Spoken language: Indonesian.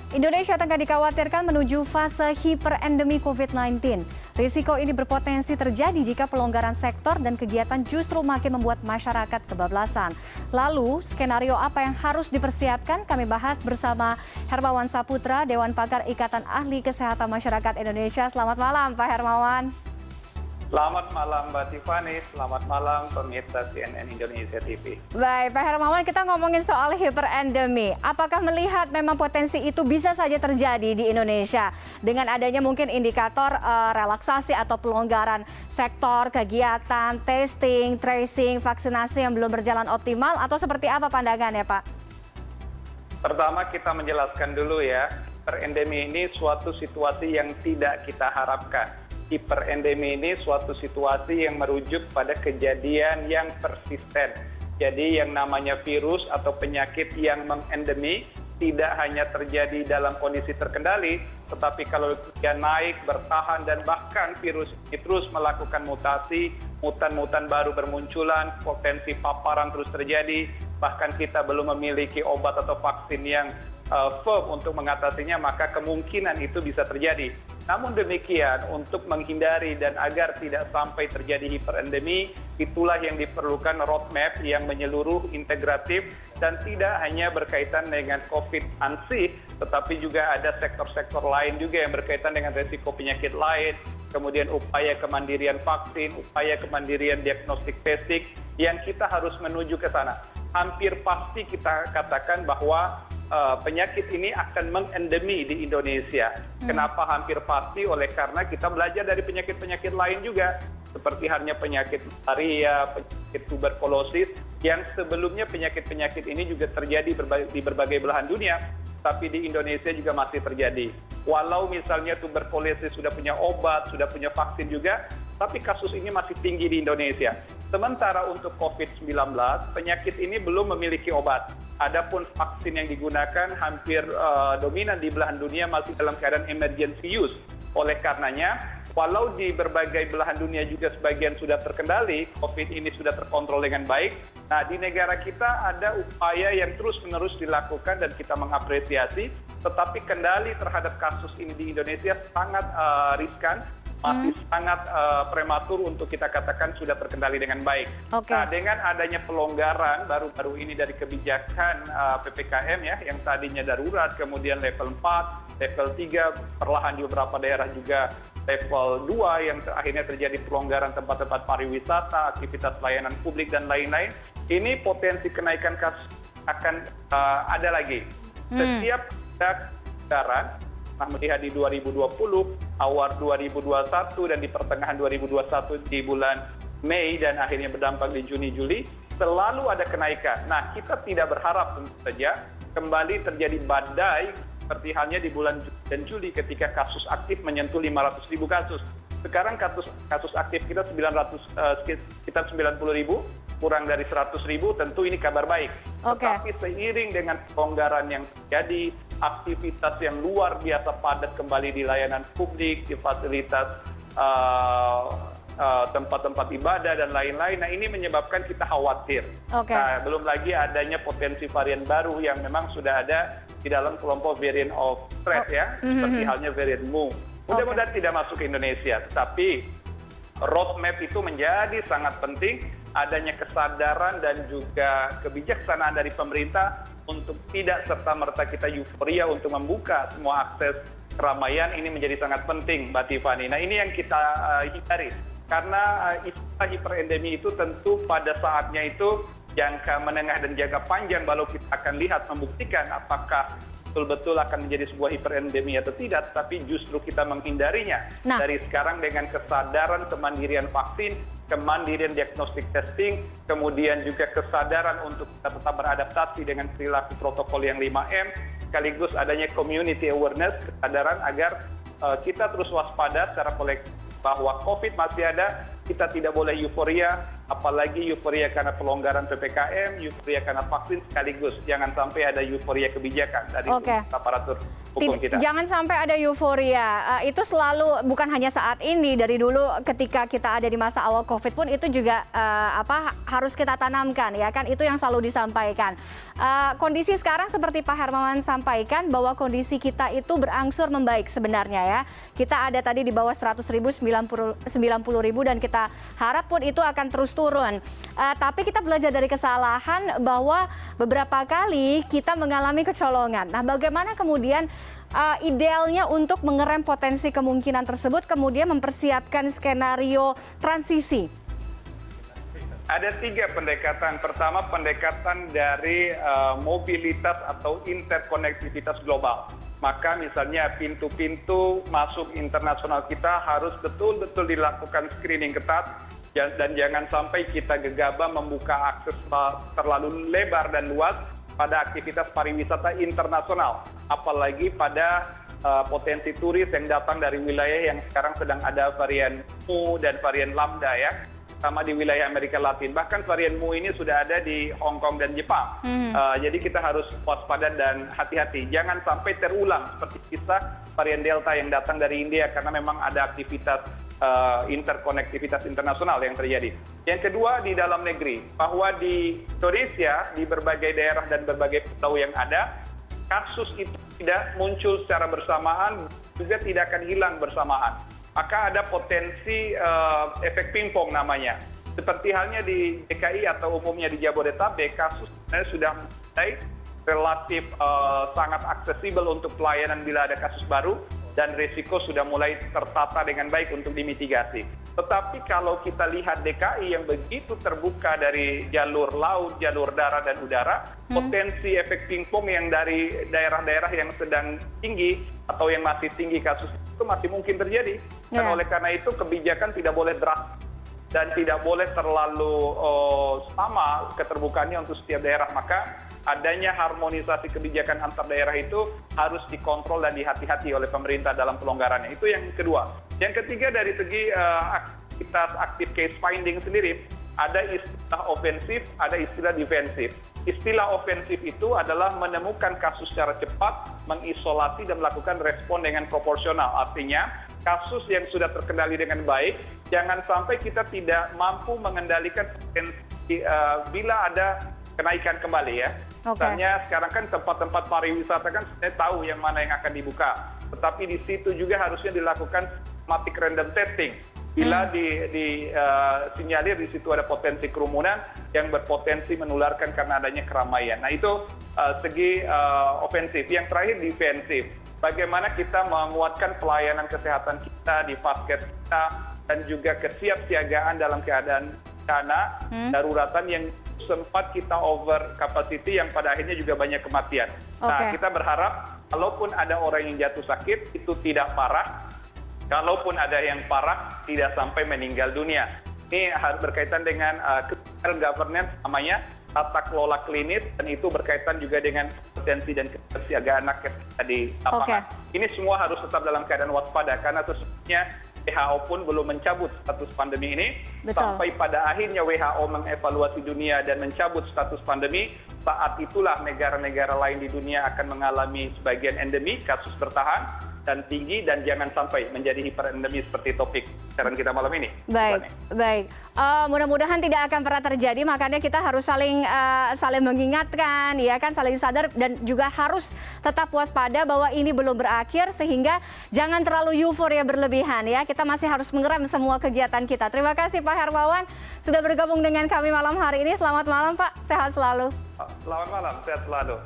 Indonesia tengah dikhawatirkan menuju fase hiperendemi COVID-19. Risiko ini berpotensi terjadi jika pelonggaran sektor dan kegiatan justru makin membuat masyarakat kebablasan. Lalu, skenario apa yang harus dipersiapkan? Kami bahas bersama Hermawan Saputra, Dewan Pakar Ikatan Ahli Kesehatan Masyarakat Indonesia. Selamat malam, Pak Hermawan. Selamat malam Mbak Tiffany, selamat malam pemirsa CNN Indonesia TV. Baik, Pak Hermawan, kita ngomongin soal hiperendemi. Apakah melihat memang potensi itu bisa saja terjadi di Indonesia dengan adanya mungkin indikator relaksasi atau pelonggaran sektor, kegiatan, testing, tracing, vaksinasi yang belum berjalan optimal atau seperti apa pandangannya, Pak? Pertama kita menjelaskan dulu ya, hiperendemi ini suatu situasi yang tidak kita harapkan. Hiperendemi ini suatu situasi yang merujuk pada kejadian yang persisten. Jadi yang namanya virus atau penyakit yang mengendemi tidak hanya terjadi dalam kondisi terkendali, tetapi kalau dia naik, bertahan, dan bahkan virus ini terus melakukan mutasi, mutan-mutan baru bermunculan, potensi paparan terus terjadi, bahkan kita belum memiliki obat atau vaksin yang firm untuk mengatasinya, maka kemungkinan itu bisa terjadi. Namun demikian, untuk menghindari dan agar tidak sampai terjadi hiperendemi, itulah yang diperlukan roadmap yang menyeluruh, integratif, dan tidak hanya berkaitan dengan COVID ansih, tetapi juga ada sektor-sektor lain juga yang berkaitan dengan resiko penyakit lain, kemudian upaya kemandirian vaksin, upaya kemandirian diagnostik testing, yang kita harus menuju ke sana. Hampir pasti kita katakan bahwa penyakit ini akan mengendemi di Indonesia. Kenapa hampir pasti? Oleh karena kita belajar dari penyakit-penyakit lain juga, seperti halnya penyakit malaria, penyakit tuberkulosis, yang sebelumnya penyakit-penyakit ini juga terjadi di berbagai belahan dunia, tapi di Indonesia juga masih terjadi. Walau misalnya tuberkulosis sudah punya obat, sudah punya vaksin juga, tapi kasus ini masih tinggi di Indonesia. Sementara untuk COVID-19, penyakit ini belum memiliki obat. Adapun vaksin yang digunakan hampir dominan di belahan dunia masih dalam keadaan emergency use. Oleh karenanya, walau di berbagai belahan dunia juga sebagian sudah terkendali, COVID ini sudah terkontrol dengan baik. Nah, di negara kita ada upaya yang terus-menerus dilakukan dan kita mengapresiasi, tetapi kendali terhadap kasus ini di Indonesia sangat riskan, masih sangat prematur untuk kita katakan sudah terkendali dengan baik. Nah, dengan adanya pelonggaran baru-baru ini dari kebijakan PPKM ya, yang tadinya darurat, kemudian level 4, level 3, perlahan di beberapa daerah juga level 2 yang akhirnya terjadi pelonggaran tempat-tempat pariwisata, aktivitas layanan publik, dan lain-lain. Ini potensi kenaikan kasus akan ada lagi. Setiap pelonggaran, melihat di 2020, awal 2021, dan di pertengahan 2021 di bulan Mei, dan akhirnya berdampak di Juni-Juli, selalu ada kenaikan. Nah, kita tidak berharap tentu saja kembali terjadi badai seperti halnya di bulan Juni dan Juli ketika kasus aktif menyentuh 500.000 kasus. Sekarang kasus aktif kita sekitar 90.000, kurang dari 100.000, tentu ini kabar baik. Tetapi seiring dengan pelonggaran yang terjadi, aktivitas yang luar biasa padat kembali di layanan publik, di fasilitas tempat-tempat ibadah dan lain-lain. Nah, ini menyebabkan kita khawatir. Nah, belum lagi adanya potensi varian baru yang memang sudah ada di dalam kelompok variant of threat ya, seperti halnya varian Mu. Mudah-mudahan tidak masuk ke Indonesia, tetapi roadmap itu menjadi sangat penting, adanya kesadaran dan juga kebijaksanaan dari pemerintah untuk tidak serta-merta kita euforia untuk membuka semua akses keramaian. Ini menjadi sangat penting, Mbak Tiffany. Nah, ini yang kita hindari. Karena istilah hiperendemi itu tentu pada saatnya itu jangka menengah dan jangka panjang, baru kita akan lihat membuktikan apakah betul-betul akan menjadi sebuah hiperendemi atau tidak, tapi justru kita menghindarinya dari sekarang dengan kesadaran kemandirian vaksin, kemandirian diagnostik testing, kemudian juga kesadaran untuk kita tetap beradaptasi dengan perilaku protokol yang 5M, sekaligus adanya community awareness, kesadaran agar kita terus waspada secara kolektif bahwa COVID masih ada, kita tidak boleh euforia, apalagi euforia karena pelonggaran PPKM, euforia karena vaksin, sekaligus jangan sampai ada euforia kebijakan dari aparatur hukum kita. Jangan sampai ada euforia. Itu selalu bukan hanya saat ini, dari dulu ketika kita ada di masa awal COVID pun itu juga harus kita tanamkan ya kan, itu yang selalu disampaikan. Kondisi sekarang seperti Pak Hermawan sampaikan bahwa kondisi kita itu berangsur membaik sebenarnya ya. Kita ada tadi di bawah 100.000, 90.000 dan kita harap pun itu akan terus turun. Tapi kita belajar dari kesalahan bahwa beberapa kali kita mengalami kecolongan. Nah, bagaimana kemudian idealnya untuk mengerem potensi kemungkinan tersebut, kemudian mempersiapkan skenario transisi? Ada 3 pendekatan. Pertama, pendekatan dari mobilitas atau interkonektivitas global. Maka misalnya pintu-pintu masuk internasional kita harus betul-betul dilakukan screening ketat, dan jangan sampai kita gegabah membuka akses terlalu lebar dan luas pada aktivitas pariwisata internasional, apalagi pada potensi turis yang datang dari wilayah yang sekarang sedang ada varian Mu dan varian Lambda ya, sama di wilayah Amerika Latin. Bahkan varian Mu ini sudah ada di Hong Kong dan Jepang. Jadi kita harus waspada dan hati-hati. Jangan sampai terulang seperti kisah varian Delta yang datang dari India, karena memang ada aktivitas interkonektivitas internasional yang terjadi. Yang kedua, di dalam negeri, bahwa di Indonesia, di berbagai daerah dan berbagai pulau yang ada, kasus itu tidak muncul secara bersamaan, juga tidak akan hilang bersamaan. Maka ada potensi efek pingpong namanya. Seperti halnya di DKI atau umumnya di Jabodetabek, kasus sebenarnya sudah mulai relatif sangat aksesibel untuk pelayanan bila ada kasus baru, dan risiko sudah mulai tertata dengan baik untuk dimitigasi. Tetapi kalau kita lihat DKI yang begitu terbuka dari jalur laut, jalur darat dan udara, potensi efek pingpong yang dari daerah-daerah yang sedang tinggi atau yang masih tinggi kasus itu masih mungkin terjadi. Dan oleh karena itu kebijakan tidak boleh drastis dan tidak boleh terlalu sama keterbukaannya untuk setiap daerah. Maka adanya harmonisasi kebijakan antar daerah itu harus dikontrol dan dihati-hati oleh pemerintah dalam pelonggarannya. Itu yang kedua. Yang ketiga, dari segi aktivitas active case finding sendiri, ada istilah ofensif, ada istilah defensif. Istilah ofensif itu adalah menemukan kasus secara cepat, mengisolasi dan melakukan respon dengan proporsional. Artinya, kasus yang sudah terkendali dengan baik, jangan sampai kita tidak mampu mengendalikan potensi bila ada kenaikan kembali ya. Misalnya sekarang kan tempat-tempat pariwisata kan sebenarnya tahu yang mana yang akan dibuka. Tetapi di situ juga harusnya dilakukan systematic random testing. Bila disinyalir di situ ada potensi kerumunan yang berpotensi menularkan karena adanya keramaian. Nah itu segi ofensif. Yang terakhir defensif. Bagaimana kita menguatkan pelayanan kesehatan kita di vaskes kita, dan juga kesiapsiagaan dalam keadaan bencana daruratan yang sempat kita over capacity yang pada akhirnya juga banyak kematian. Nah, kita berharap kalaupun ada orang yang jatuh sakit itu tidak parah, kalaupun ada yang parah tidak sampai meninggal dunia. Ini harus berkaitan dengan clinical governance namanya, tata kelola klinis, dan itu berkaitan juga dengan potensi dan kesiapsiagaan nakes di lapangan. Ini semua harus tetap dalam keadaan waspada, karena sesungguhnya WHO pun belum mencabut status pandemi ini. Sampai pada akhirnya WHO mengevaluasi dunia dan mencabut status pandemi, saat itulah negara-negara lain di dunia akan mengalami sebagian endemi, kasus bertahan dan tinggi, dan jangan sampai menjadi hiperendemi seperti topik siaran kita malam ini. Baik. Mudah-mudahan tidak akan pernah terjadi, makanya kita harus saling mengingatkan, ya kan, saling sadar, dan juga harus tetap waspada bahwa ini belum berakhir, sehingga jangan terlalu euforia berlebihan ya. Kita masih harus mengerem semua kegiatan kita. Terima kasih Pak Hermawan sudah bergabung dengan kami malam hari ini. Selamat malam Pak, sehat selalu. Selamat malam, sehat selalu.